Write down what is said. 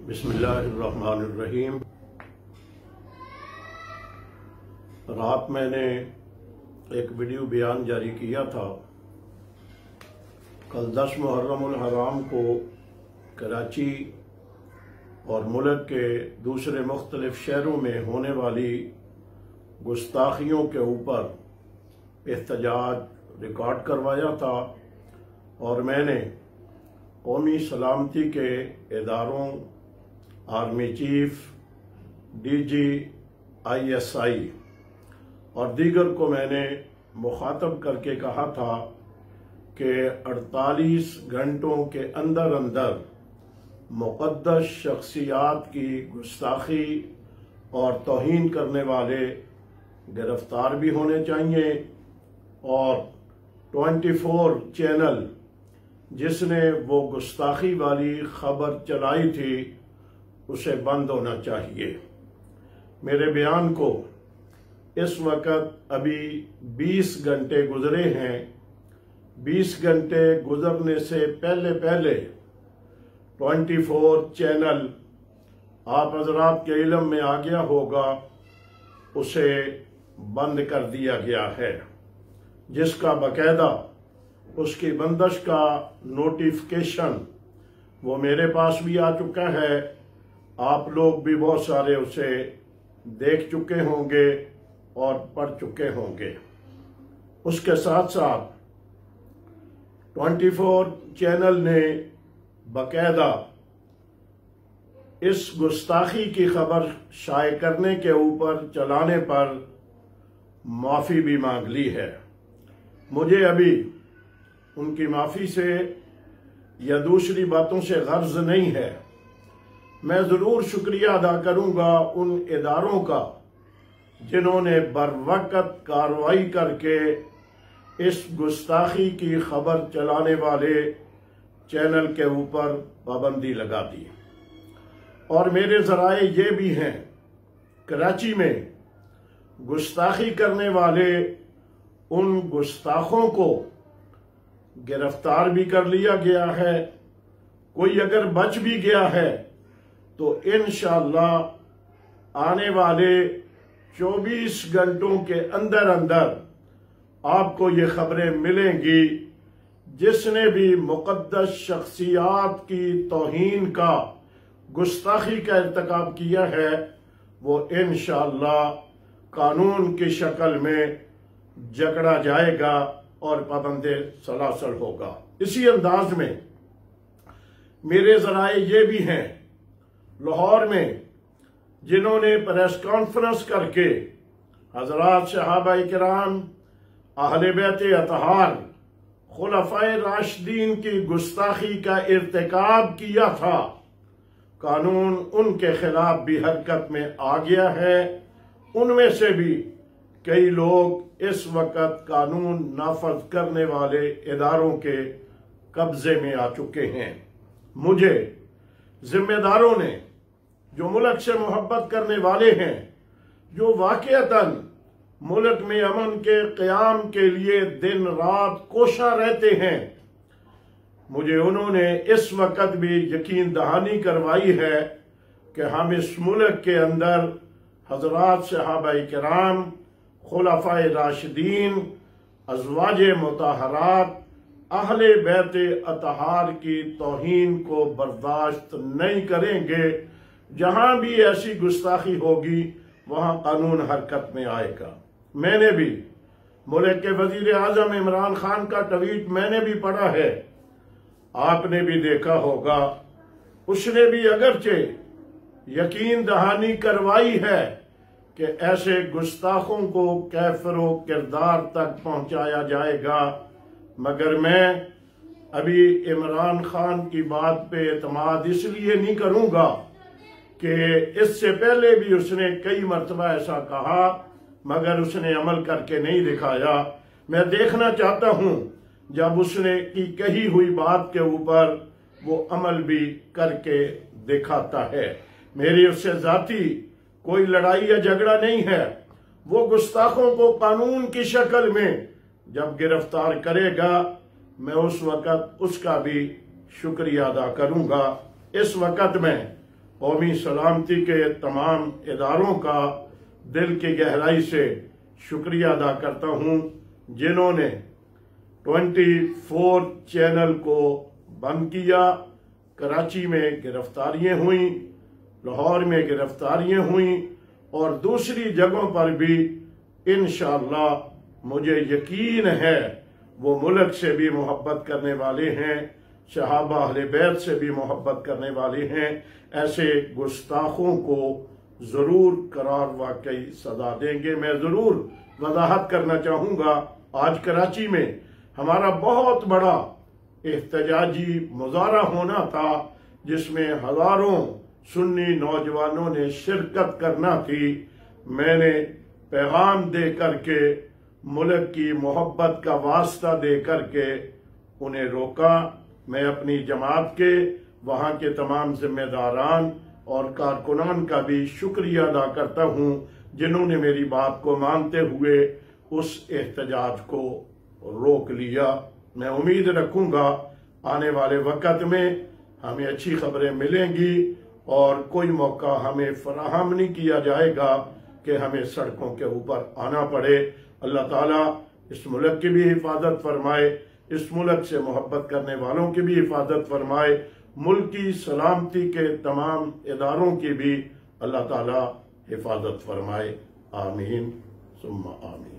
बिस्मिल्लाहिर्रहमानिर्रहीम। रात मैंने एक वीडियो बयान जारी किया था। कल 10 मुहर्रमुल हराम को कराची और मुल्क के दूसरे मुख्तलिफ शहरों में होने वाली गुस्ताखियों के ऊपर एहतजाज रिकॉर्ड करवाया था और मैंने कौमी सलामती के इदारों, आर्मी चीफ, DG, ISI और दीगर को मैंने मुखातब करके कहा था कि 48 घंटों के अंदर अंदर मुक़द्दस शख्सियात की गुस्ताखी और तौहीन करने वाले गिरफ्तार भी होने चाहिए और 24 चैनल जिसने वो गुस्ताखी वाली खबर चलाई थी उसे बंद होना चाहिए। मेरे बयान को इस वक्त अभी 20 घंटे गुजरे हैं। 20 घंटे गुजरने से पहले पहले 24 चैनल आप हजरात के इल्म में आ गया होगा, उसे बंद कर दिया गया है, जिसका बाकायदा उसकी बंदिश का नोटिफिकेशन वो मेरे पास भी आ चुका है। आप लोग भी बहुत सारे उसे देख चुके होंगे और पढ़ चुके होंगे। उसके साथ साथ 24 चैनल ने बाकायदा इस गुस्ताखी की खबर शाये करने के ऊपर चलाने पर माफ़ी भी मांग ली है। मुझे अभी उनकी माफ़ी से या दूसरी बातों से गर्ज नहीं है। मैं ज़रूर शुक्रिया अदा करूंगा उन इदारों का जिन्होंने बरवक़्त कार्रवाई करके इस गुस्ताखी की खबर चलाने वाले चैनल के ऊपर पाबंदी लगा दी। और मेरे ज़राए ये भी हैं, कराची में गुस्ताखी करने वाले उन गुस्ताखों को गिरफ्तार भी कर लिया गया है। कोई अगर बच भी गया है तो इंशाअल्लाह आने वाले 24 घंटों के अंदर अंदर आपको ये खबरें मिलेंगी। जिसने भी मुक़द्दस शख्सियात की तौहीन का, गुस्ताखी का इर्तिकाब किया है, वो इंशाअल्लाह कानून की शक्ल में जकड़ा जाएगा और पाबंदे सलासल होगा। इसी अंदाज में मेरे ज़राए ये भी हैं, लाहौर में जिन्होंने प्रेस कॉन्फ्रेंस करके हजरात सहाबाए किराम, अहले बैत अतहार, खुलफाए राशिदीन की गुस्ताखी का इर्तिकाब किया था, कानून उनके खिलाफ भी हरकत में आ गया है। उनमें से भी कई लोग इस वक्त कानून नाफज करने वाले इदारों के कब्जे में आ चुके हैं। मुझे जिम्मेदारों ने, जो मुल्क से मोहब्बत करने वाले हैं, जो वाकईतन मुल्क में अमन के क़याम के लिए दिन रात कोशा रहते हैं, मुझे उन्होंने इस वक्त भी यकीन दहानी करवाई है कि हम इस मुल्क के अंदर हजरात सहाबाए किराम, खुलफाए राशिदीन, अज़वाजे मुताहरात, अहले बैत अतहार की तौहीन को बर्दाश्त नहीं करेंगे। जहां भी ऐसी गुस्ताखी होगी वहां कानून हरकत में आएगा। मैंने भी मुल्क के वजीर आजम इमरान खान का ट्वीट मैंने भी पढ़ा है, आपने भी देखा होगा। उसने भी अगरचे यकीन दहानी करवाई है कि ऐसे गुस्ताखों को कैफरो किरदार तक पहुंचाया जाएगा, मगर मैं अभी इमरान खान की बात पे एतमाद इसलिए नहीं करूंगा कि इससे पहले भी उसने कई मरतबा ऐसा कहा मगर उसने अमल करके नहीं दिखाया। मैं देखना चाहता हूं जब उसने की कही हुई बात के ऊपर वो अमल भी करके दिखाता है। मेरी उससे जाती कोई लड़ाई या झगड़ा नहीं है। वो गुस्ताखों को कानून की शक्ल में जब गिरफ्तार करेगा, मैं उस वक्त उसका भी शुक्रिया अदा करूंगा। इस वक्त में कौमी सलामती के तमाम इदारों का दिल की गहराई से शुक्रिया अदा करता हूँ जिन्होंने 24 चैनल को बंद किया। कराची में गिरफ्तारियां हुई, लाहौर में गिरफ्तारियां हुई और दूसरी जगहों पर भी इंशाअल्लाह मुझे यकीन है वो मुल्क से भी मोहब्बत करने वाले हैं, सहाबा अहले बैत से भी मोहब्बत करने वाले हैं। ऐसे गुस्ताखों को जरूर करार वाकई सजा देंगे। मैं जरूर वजाहत करना चाहूँगा, आज कराची में हमारा बहुत बड़ा एहतजाजी मुजाहरा होना था जिसमें हजारों सुन्नी नौजवानों ने शिरकत करना थी। मैंने पैगाम दे करके, मुल्क की मोहब्बत का वास्ता दे करके उन्हें रोका। मैं अपनी जमात के वहाँ के तमाम जिम्मेदारान और कारकुनान का भी शुक्रिया अदा करता हूँ जिन्होंने मेरी बात को मानते हुए उस एहतजाज को रोक लिया। मैं उम्मीद रखूंगा आने वाले वक्त में हमें अच्छी खबरें मिलेंगी और कोई मौका हमें फराहम नहीं किया जाएगा कि हमें सड़कों के ऊपर आना पड़े। अल्लाह ताला इस मुल्क की भी हिफाजत फरमाए, इस मुल्क से मोहब्बत करने वालों की भी हिफाजत फरमाए, मुल्क की सलामती के तमाम इदारों की भी अल्लाह ताला हिफाजत फरमाए। आमीन सुम्मा आमीन।